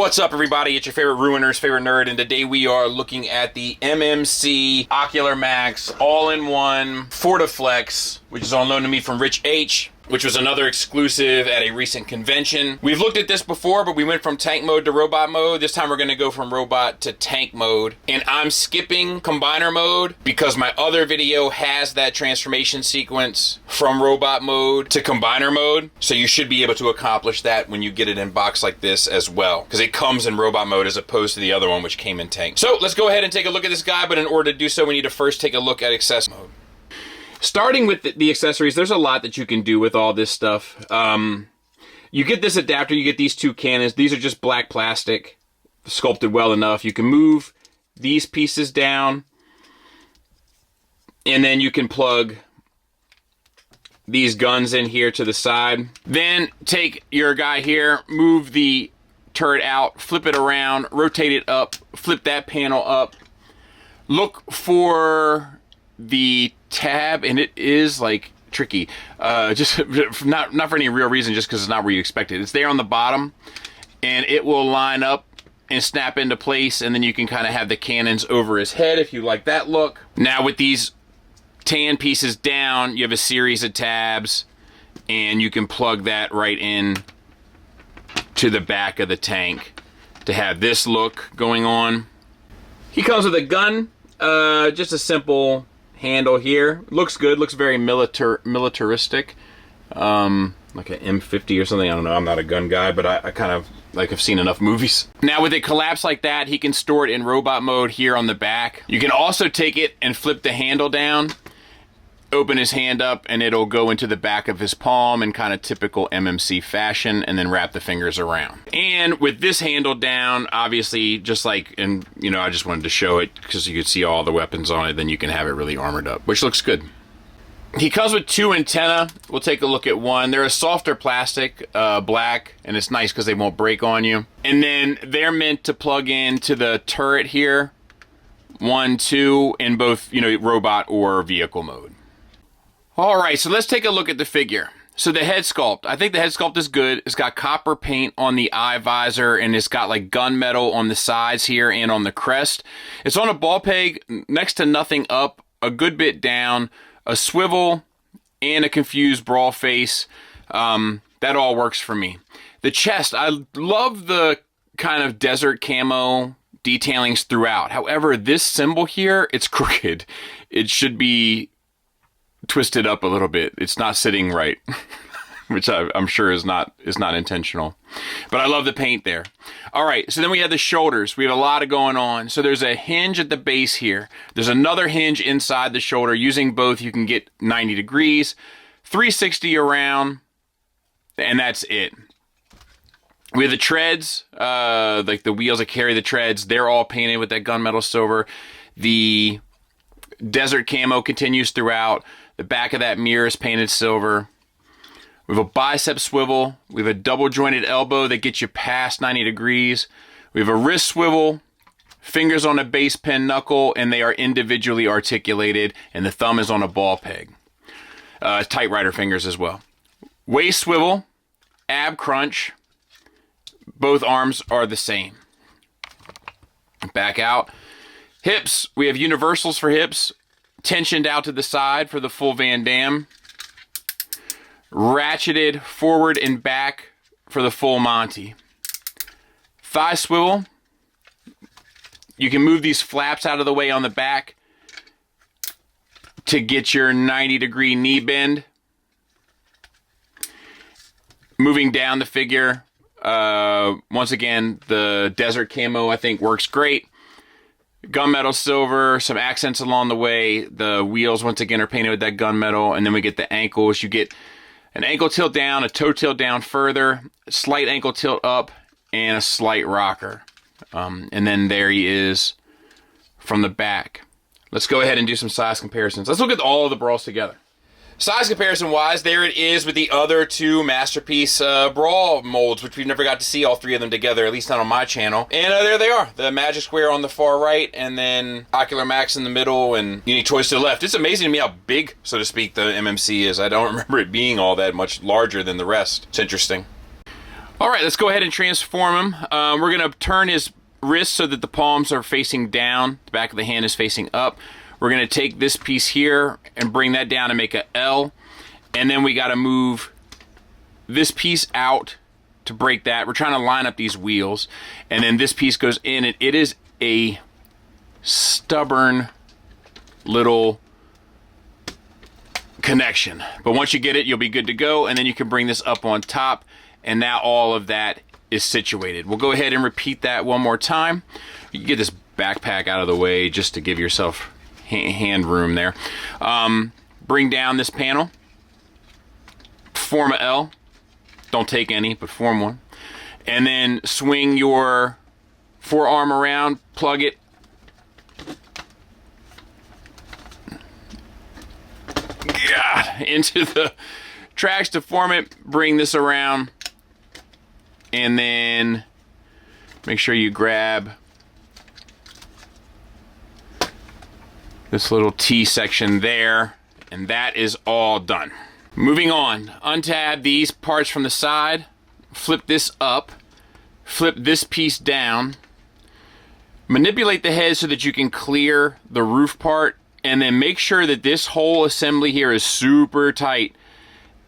What's up, everybody? It's your favorite ruiner's favorite nerd, and today we are looking at the MMC Ocular Max all-in-one Fortiflex, which is on loan to me from Rich H, which was another exclusive at a recent convention. We've looked at this before, but we went from tank mode to robot mode. This time we're going to go from robot to tank mode, and I'm skipping combiner mode because my other video has that transformation sequence from robot mode to combiner mode, so you should be able to accomplish that when you get it in box like this as well, because it comes in robot mode as opposed to the other one which came in tank. So let's go ahead and take a look at this guy, but in order to do so we need to first take a look at accessory mode. Starting with the accessories, there's a lot that you can do with all this stuff. You get this adapter, you get these two cannons. These are just black plastic, sculpted well enough. You can move these pieces down, and then you can plug these guns in here to the side. Then take your guy here, move the turret out, flip it around, rotate it up, flip that panel up. Look for the tab, and it is like tricky, just not for any real reason, just because it's not where you expect it. It's there on the bottom, and it will line up and snap into place, and then you can kind of have the cannons over his head if you like that look. Now with these tan pieces down, you have a series of tabs, and you can plug that right in to the back of the tank to have this look going on. He comes with a gun, just a simple handle here. Looks good, looks very militaristic, like an M50 or something. I don't know, I'm not a gun guy, but I kind of like have seen enough movies. Now with it collapsed like that, he can store it in robot mode here on the back. You can also take it and flip the handle down, open his hand up, and it'll go into the back of his palm in kind of typical MMC fashion, and then wrap the fingers around. And with this handle down, obviously, just like, and you know, I just wanted to show it because you could see all the weapons on it, then you can have it really armored up, which looks good. He comes with two antennae. We'll take a look at one. They're a softer plastic, black, and it's nice because they won't break on you. And then they're meant to plug into the turret here, 1, 2, in both, you know, robot or vehicle mode. All right, so let's take a look at the figure. So the head sculpt, I think the head sculpt is good. It's got copper paint on the eye visor, and it's got like gunmetal on the sides here and on the crest. It's on a ball peg, next to nothing up, a good bit down, a swivel, and a confused brawl face. That all works for me. The chest, I love the kind of desert camo detailings throughout. However, this symbol here, it's crooked. It should be twisted up a little bit. It's not sitting right, which I'm sure is not intentional. But I love the paint there. All right, so then we have the shoulders. We have a lot of going on. So there's a hinge at the base here. There's another hinge inside the shoulder. Using both, you can get 90 degrees, 360 around, and that's it. We have the treads, like the wheels that carry the treads. They're all painted with that gunmetal silver. The desert camo continues throughout. The back of that mirror is painted silver. We have a bicep swivel. We have a double jointed elbow that gets you past 90 degrees. We have a wrist swivel, fingers on a base pin knuckle, and they are individually articulated, and the thumb is on a ball peg. Typewriter fingers as well. Waist swivel, ab crunch. Both arms are the same. Back out. Hips, we have universals for hips, tensioned out to the side for the full Van Damme, ratcheted forward and back for the full Monty. Thigh swivel, you can move these flaps out of the way on the back to get your 90-degree knee bend. Moving down the figure, once again, the desert camo I think works great. Gunmetal silver, some accents along the way. The wheels, once again, are painted with that gunmetal. And then we get the ankles. You get an ankle tilt down, a toe tilt down further, a slight ankle tilt up, and a slight rocker. And then there he is from the back. Let's go ahead and do some size comparisons. Let's look at all of the brawls together. Size comparison wise, there it is with the other two Masterpiece Brawl molds, which we've never got to see all three of them together, at least not on my channel. And there they are, the Magic Square on the far right, and then Ocular Max in the middle, and Unique Toys to the left. It's amazing to me how big, so to speak, the MMC is. I don't remember it being all that much larger than the rest. It's interesting. All right, let's go ahead and transform him. We're gonna turn his wrists so that the palms are facing down, the back of the hand is facing up. We're gonna take this piece here and bring that down and make a L. And then we gotta move this piece out to break that. We're trying to line up these wheels. And then this piece goes in, and it is a stubborn little connection. But once you get it, you'll be good to go. And then you can bring this up on top. And now all of that is situated. We'll go ahead and repeat that one more time. You can get this backpack out of the way just to give yourself hand room there. Bring down this panel. Form a L. Don't take any, but form one. And then swing your forearm around, plug it. Into the tracks to form it. Bring this around. And then make sure you grab this little T section there. And that is all done. Moving on, untab these parts from the side, flip this up, flip this piece down, manipulate the head so that you can clear the roof part, and then make sure that this whole assembly here is super tight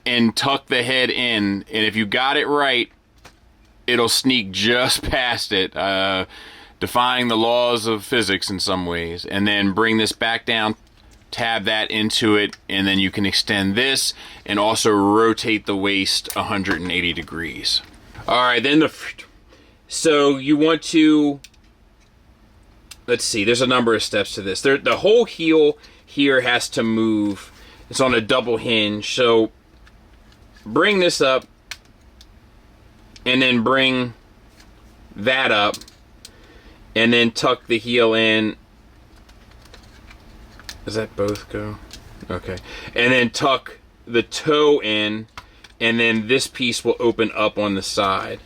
and tuck the head in. And if you got it right, it'll sneak just past it, defying the laws of physics in some ways. And then bring this back down, tab that into it, and then you can extend this and also rotate the waist 180 degrees. All right, then so you want to, let's see, there's a number of steps to this. The whole heel here has to move. It's on a double hinge, so bring this up and then bring that up and then tuck the heel in. Does that both go? Okay. And then tuck the toe in, and then this piece will open up on the side.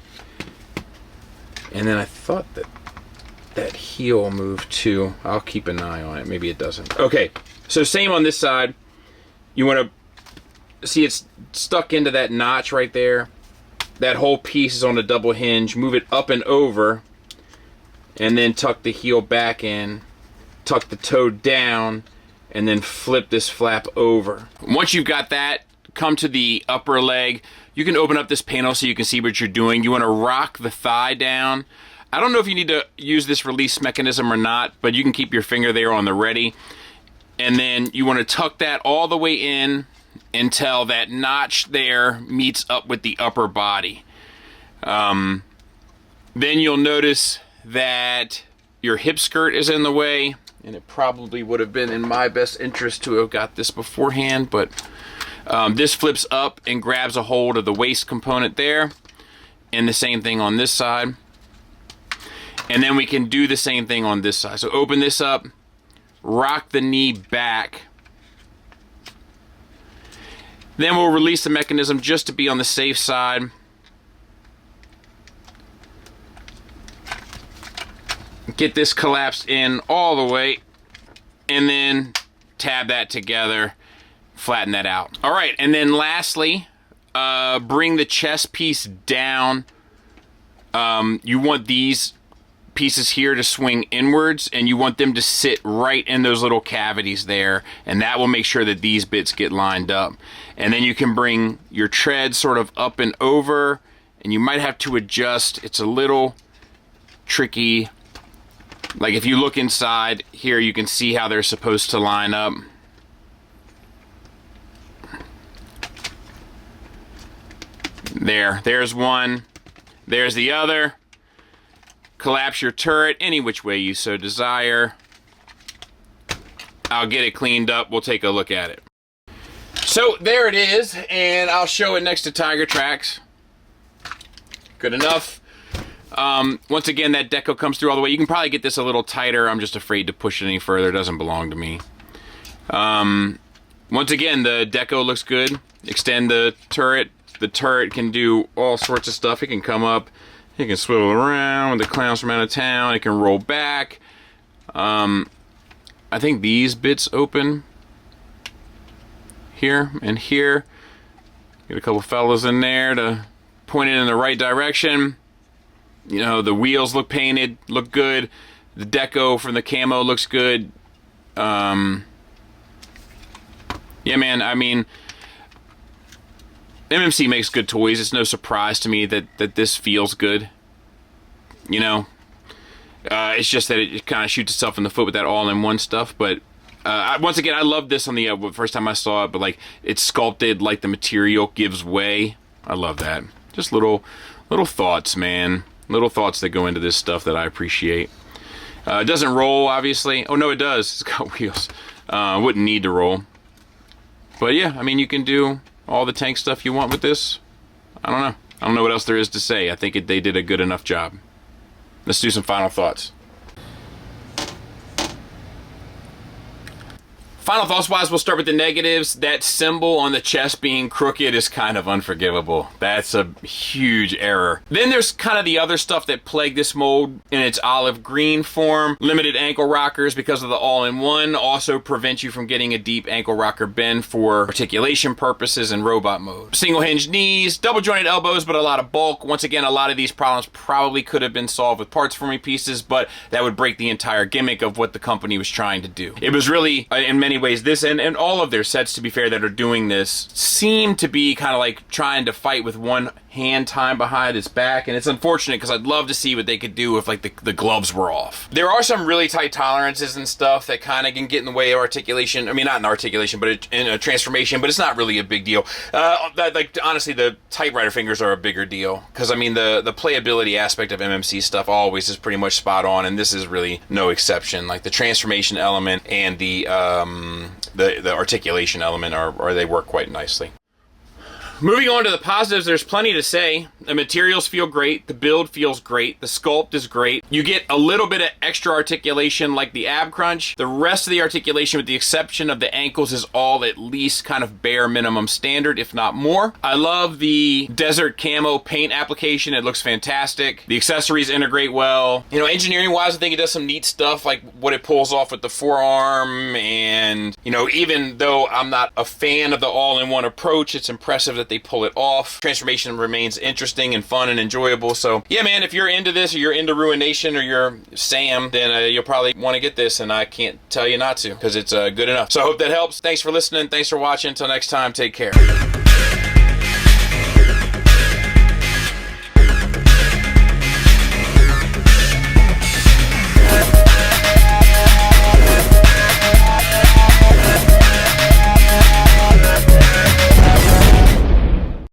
And then I thought that that heel moved too. I'll keep an eye on it. Maybe it doesn't. Okay. So same on this side. You want to see it's stuck into that notch right there. That whole piece is on a double hinge. Move it up and over, and then tuck the heel back in. Tuck the toe down, and then flip this flap over. Once you've got that, come to the upper leg. You can open up this panel so you can see what you're doing. You want to rock the thigh down. I don't know if you need to use this release mechanism or not, but you can keep your finger there on the ready. And then you want to tuck that all the way in until that notch there meets up with the upper body. Then you'll notice that your hip skirt is in the way. And it probably would have been in my best interest to have got this beforehand, but this flips up and grabs a hold of the waist component there, and the same thing on this side. And then we can do the same thing on this side. So open this up, rock the knee back. Then we'll release the mechanism just to be on the safe side. Get this collapsed in all the way, and then tab that together, flatten that out. All right, and then lastly, bring the chest piece down. You want these pieces here to swing inwards, and you want them to sit right in those little cavities there, and that will make sure that these bits get lined up. And then you can bring your tread sort of up and over, and you might have to adjust. It's a little tricky. Like if you look inside here, you can see how they're supposed to line up. There's one. There's the other. Collapse your turret any which way you so desire. I'll get it cleaned up. We'll take a look at it. So there it is, and I'll show it next to Tiger Tracks. Good enough. Once again, that deco comes through all the way. You can probably get this a little tighter. I'm just afraid to push it any further. It doesn't belong to me. Once again, the deco looks good. Extend the turret. The turret can do all sorts of stuff. It can come up. It can swivel around with the clowns from out of town. It can roll back. I think these bits open here and here. Get a couple fellas in there to pointed in the right direction. You know, the wheels look painted, look good. The deco from the camo looks good. Yeah, man, I mean, MMC makes good toys. It's no surprise to me that this feels good. You know, it's just that it kind of shoots itself in the foot with that all-in-one stuff. But once again, I love this on the first time I saw it. But like, it's sculpted like the material gives way. I love that. Just little thoughts, man. Little thoughts that go into this stuff that I appreciate. It doesn't roll, obviously. Oh no, it does. It's got wheels. Wouldn't need to roll. But yeah, I mean, you can do all the tank stuff you want with this. I don't know. I don't know what else there is to say. I think they did a good enough job. Let's do some final thoughts. Final thoughts wise, we'll start with the negatives. That symbol on the chest being crooked is kind of unforgivable. That's a huge error. Then there's kind of the other stuff that plagued this mold in its olive green form. Limited ankle rockers because of the all-in-one also prevent you from getting a deep ankle rocker bend for articulation purposes in robot mode. Single hinged knees, double jointed elbows, but a lot of bulk. Once again, a lot of these problems probably could have been solved with parts forming pieces, but that would break the entire gimmick of what the company was trying to do. It was really, in many ways, this and all of their sets, to be fair, that are doing this seem to be kind of like trying to fight with one hand tied behind its back, and it's unfortunate because I'd love to see what they could do if like the gloves were off. There are some really tight tolerances and stuff that kind of can get in the way of articulation. I mean, not in articulation, but in a transformation, but it's not really a big deal. Like honestly, the typewriter fingers are a bigger deal because I mean the playability aspect of MMC stuff always is pretty much spot on, and this is really no exception. Like the transformation element and the articulation element they work quite nicely. Moving on to the positives, there's plenty to say. The materials feel great, the build feels great, the sculpt is great. You get a little bit of extra articulation like the ab crunch. The rest of the articulation, with the exception of the ankles, is all at least kind of bare minimum standard, if not more. I love the desert camo paint application. It looks fantastic. The accessories integrate well. You know, engineering wise, I think it does some neat stuff like what it pulls off with the forearm, and you know, even though I'm not a fan of the all-in-one approach, it's impressive that they pull it off. Transformation remains interesting and fun and enjoyable. So yeah, man, if you're into this, or you're into Ruination, or you're Sam, then you'll probably want to get this, and I can't tell you not to because it's good enough. So I hope that helps. Thanks for listening. Thanks for watching. Until next time, take care.